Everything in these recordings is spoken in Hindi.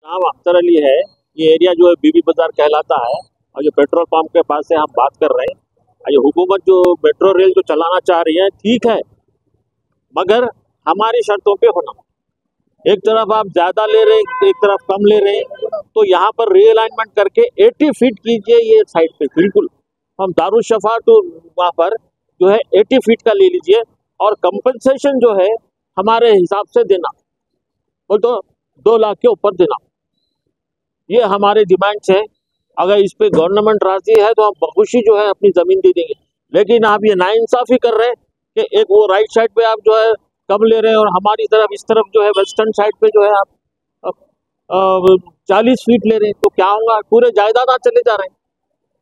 नाम अख्तर अली है। ये एरिया जो है बीबी बाजार कहलाता है और ये पेट्रोल पंप के पास से हम बात कर रहे हैं। और ये हुकूमत जो मेट्रो रेल जो चलाना चाह रही है ठीक है, मगर हमारी शर्तों पे होना। एक तरफ आप ज्यादा ले रहे हैं, एक तरफ कम ले रहे हैं, तो यहाँ पर रीअलाइनमेंट करके 80 फीट कीजिए ये साइड पे। बिल्कुल हम दारुशफा तो वहाँ पर जो है 80 फीट का ले लीजिए और कंपनसेशन जो है हमारे हिसाब से देना, वो तो 2 लाख के ऊपर देना। ये हमारे डिमांड्स है। अगर इस पे गवर्नमेंट राजी है तो हम बखुशी जो है अपनी जमीन दे देंगे। लेकिन आप ये नाइंसाफी कर रहे हैं कि एक वो राइट साइड पे आप जो है कम ले रहे हैं और हमारी तरफ इस तरफ जो है वेस्टर्न साइड पे जो है आप 40 फीट ले रहे हैं, तो क्या होगा? पूरे जायदाद चले जा रहे हैं।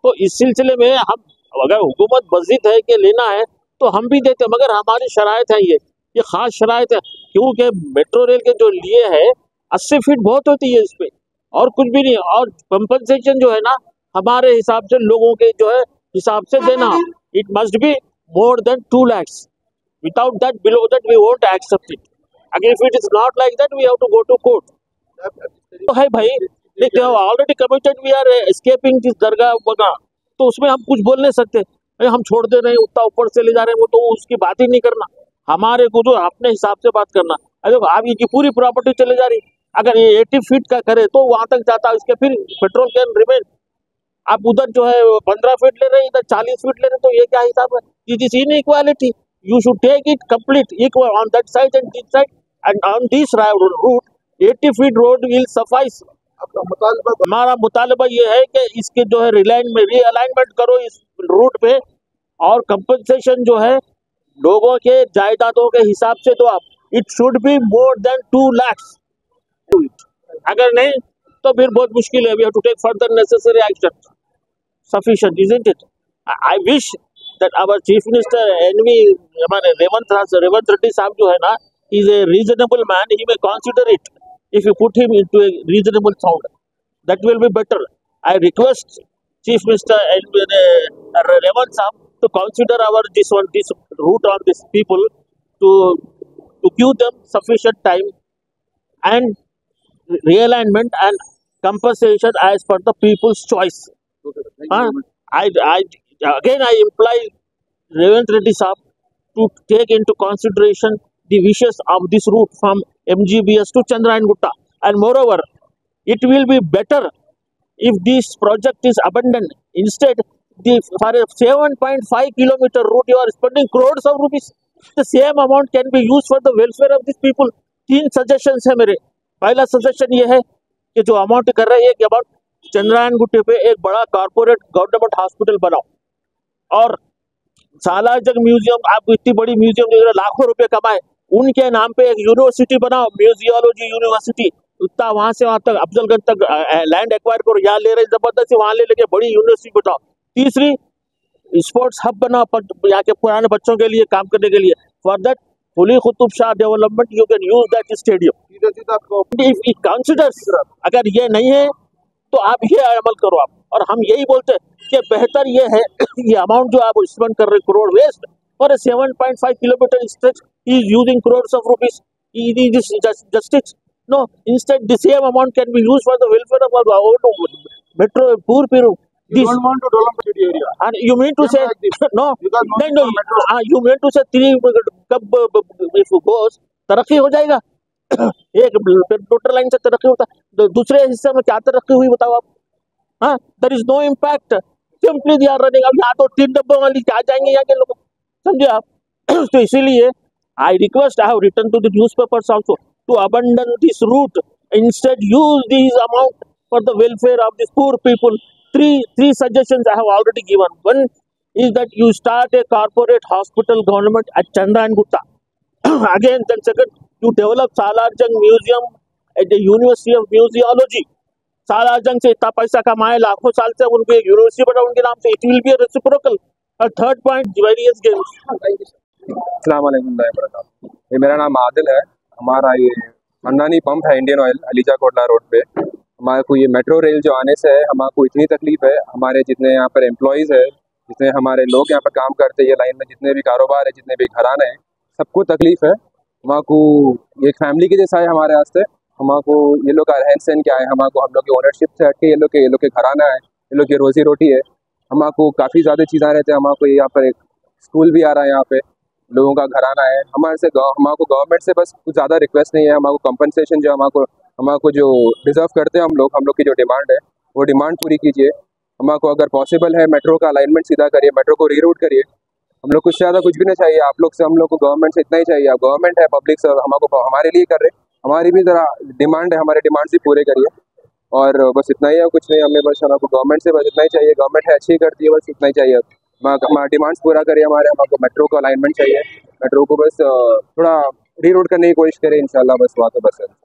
तो इस सिलसिले में हम, अगर हुकूमत बजिद है कि लेना है तो हम भी देते, मगर हमारी शराइत है, ये खास शराइत है। क्योंकि मेट्रो रेल के जो लिए है 80 फीट बहुत होती है इस पे, और कुछ भी नहीं। और कंपनसेशन जो है ना हमारे हिसाब से लोगों के जो है हिसाब से देना। It must be more than 2 lakhs. Without that, below that, we won't accept it. Again, if it is not like that, we have to go to court. तो है भाई, they have already committed. We are escaping this दरगाह वगैरह, तो उसमें हम कुछ बोल नहीं सकते। हम छोड़ दे रहे हैं, उतना ऊपर से ले जा रहे हैं, वो तो उसकी बात ही नहीं करना। हमारे को जो अपने हिसाब से बात करना। अरे आप ये पूरी प्रॉपर्टी चले जा रही, अगर ये 80 फीट का करे तो वहां तक जाता है, इसके फिर पेट्रोल कैन रिमेन। आप उधर जो है 15 फीट ले रहे हैं, इधर 40 फीट ले रहे हैं, तो ये क्या हिसाब है? This is inequality. You should take it complete equal on that side and this side, and on this route 80 feet road will suffice. हमारा मुतालबा ये है कि इसके जो है रीअलाइनमेंट करो इस रूट पे, और कंपनसेशन जो है लोगों के जायदादों के हिसाब से दो आप। It should be more than 2 lakhs. अगर नहीं तो फिर बहुत मुश्किल है। We have to take further necessary action. Sufficient, isn't it? I wish that our chief minister enemy हमारे रेवंत रेड्डी साहब जो है ना, is a reasonable man. He may consider it if you put him into a reasonable sound. That will be better. I request chief minister Revanth साहब to consider this route on these people, to give them sufficient time and realignment and compensation as per the people's choice. I imply Revant Reddy Saab to take into consideration the wishes of this route from MGBS to Chandrayana Gutta, and moreover, it will be better if this project is abandoned. Instead, for a 7.5 kilometer route, you are spending crores of rupees. The same amount can be used for the welfare of these people. 3 suggestions है मेरे। पहला सजेशन ये है कि जो अमाउंट कर रहे हैं, कि अबाउट चंद्रायन गुट्टे पे एक बड़ा कॉर्पोरेट गवर्नमेंट हॉस्पिटल बनाओ, और सालारजंग म्यूजियम, आप इतनी बड़ी म्यूजियम जो लाखों रुपए कमाए, उनके नाम पे एक यूनिवर्सिटी बनाओ, म्यूजियोलॉजी यूनिवर्सिटी। उतना वहां से वहां तक अफजलगंज तक लैंड एक्वायर करो, यहाँ ले रहे जबरदस्ती, वहां ले लेके बड़ी यूनिवर्सिटी बनाओ। तीसरी, स्पोर्ट्स हब बनाओ यहाँ के पुराने बच्चों के लिए काम करने के लिए। For that Quli Qutb Shah development, you can use that stadium. If it considers, अगर ये नहीं है तो आप ये अमल करो आप। और हम यही बोलते हैं कि बेहतर ये है ये अमाउंट जो आप स्पेंड कर रहे हैं, crore waste for a 7.5 kilometer stretch, he is using crores of rupees. Is this justice? No. Instead, the same amount can be used for the welfare of our metro poor people. You don't want to develop the area. And you mean to say no? No. You mean to say 3 कब if goes तरक्की हो जाएगा? एक टोटल लाइन से तरक्की होता है, दूसरे हिस्से में क्या तरक्की हुई बताओ आप? हाँ, there is no impact. Simply they are running. अब यहाँ तो 3 डब्बों वाली क्या जाएंगे यहाँ के लोग, समझे आप? तो इसीलिए I request, I have written to the newspapers also to abandon this route, instead use this amount for the welfare of this poor people. Three suggestions I have already given. One is that you start a corporate hospital government at Chandrayana Gutta. Again, then second, you develop Salarjung Museum at the University of Museology. Salar Jung से इतना पैसा कमाए लाखों साल से, उनको एक यूनिवर्सिटी बनाओ उनके नाम से। It will be a reciprocal. और थर्ड पॉइंट, वेरियस गेम्स। अस्सलाम वालेकुम। ये मेरा नाम आदिल है। हमारा ये खानदानी पंप है Indian oil, ELISA Kotla road पे। हमारे को ये मेट्रो रेल जो आने से है, हमारे को इतनी तकलीफ है। हमारे जितने यहाँ पर एम्प्लॉयज़ है, जितने हमारे लोग यहाँ पर काम करते हैं, ये लाइन में जितने भी कारोबार है, जितने भी घराने हैं, सबको तकलीफ है। हमारे को एक फैमिली के जैसा है हमारे वास्ते। हमको ये लोग का रहन सहन क्या है, हमको हम लोग की ओनरशिप से हट के ये लोग के घराना है, ये लोग की रोजी रोटी है। हमको काफ़ी ज़्यादा चीज़ें रहते हैं, हमको यहाँ पर एक स्कूल भी आ रहा है, यहाँ पे लोगों का घराना है। हमको गवर्नमेंट से बस कुछ ज़्यादा रिक्वेस्ट नहीं है, हमको कंपनसेशन जो हमको जो डिज़र्व करते हैं हम लोग की जो डिमांड है वो डिमांड पूरी कीजिए। हमको अगर पॉसिबल है मेट्रो का अलाइनमेंट सीधा करिए, मेट्रो को रीरूट करिए। हम लोग कुछ ज़्यादा कुछ भी नहीं चाहिए आप लोग से, हम लोग को गवर्नमेंट से इतना ही चाहिए। आप गवर्नमेंट है, पब्लिक से हमको हमारे लिए कर रहे, हमारी भी ज़रा डिमांड है, हमारे डिमांड्स भी पूरे करिए। और बस इतना ही है, कुछ नहीं। हमें बस हमको गवर्नमेंट से बस इतना ही चाहिए, गवर्नमेंट है अच्छी ही करती है, बस इतना ही चाहिए। हमारा डिमांड्स पूरा करिए हमको मेट्रो का अलाइनमेंट चाहिए, मेट्रो को बस थोड़ा रीरूट करने की कोशिश करें इंशाल्लाह, बस हुआ तो बस है।